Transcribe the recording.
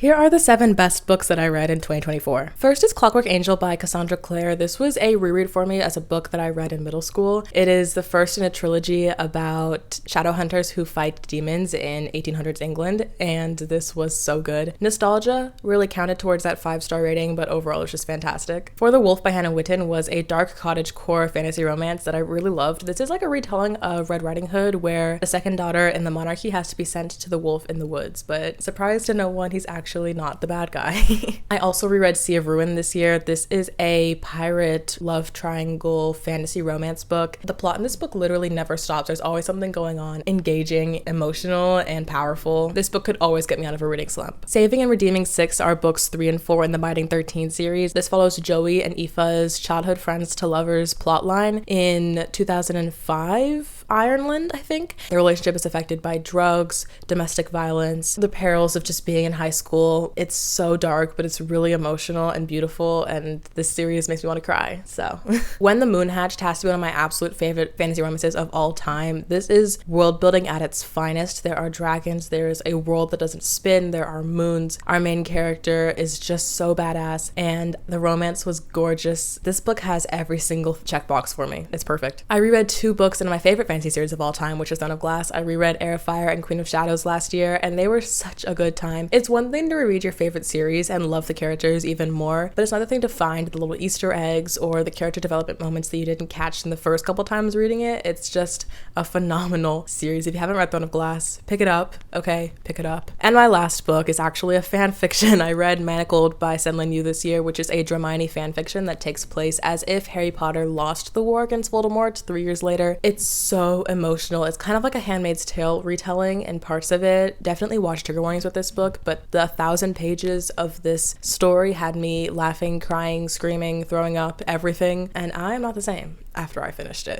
Here are the 7 best books that I read in 2024. First is Clockwork Angel by Cassandra Clare. This was a reread for me as a book that I read in middle school. It is the first in a trilogy about shadow hunters who fight demons in 1800s England, and this was so good. Nostalgia really counted towards that 5-star rating, but overall it was just fantastic. For the Wolf by Hannah Witten was a dark cottagecore fantasy romance that I really loved. This is like a retelling of Red Riding Hood, where the second daughter in the monarchy has to be sent to the wolf in the woods, but surprise to no one, he's actually not the bad guy. I also reread Sea of Ruin this year. This is a pirate love triangle fantasy romance book. The plot in this book literally never stops. There's always something going on, engaging, emotional, and powerful. This book could always get me out of a reading slump. Saving and Redeeming 6 are books 3 and 4 in the Biting 13 series. This follows Joey and Aoife's childhood friends to lovers plotline in 2005 Ireland, I think. Their relationship is affected by drugs, domestic violence, the perils of just being in high school. It's so dark, but it's really emotional and beautiful, and this series makes me want to cry, so. When the Moon Hatched has to be one of my absolute favorite fantasy romances of all time. This is world building at its finest. There are dragons, there's a world that doesn't spin, there are moons. Our main character is just so badass, and the romance was gorgeous. This book has every single checkbox for me. It's perfect. I reread 2 books in my favorite fantasy series of all time, which is Throne of Glass. I reread Heir of Fire and Queen of Shadows last year, and they were such a good time. It's one thing to reread your favorite series and love the characters even more, but it's another thing to find the little Easter eggs or the character development moments that you didn't catch in the first couple times reading it. It's just a phenomenal series. If you haven't read Throne of Glass, pick it up, okay? Pick it up. And my last book is actually a fan fiction. I read Manacled by Senlin Yu this year, which is a Hermione fan fiction that takes place as if Harry Potter lost the war against Voldemort 3 years later. It's so emotional. It's kind of like a Handmaid's Tale retelling in parts of it. Definitely watch trigger warnings with this book, but the 1,000 pages of this story had me laughing, crying, screaming, throwing up, everything, and I am not the same after I finished it.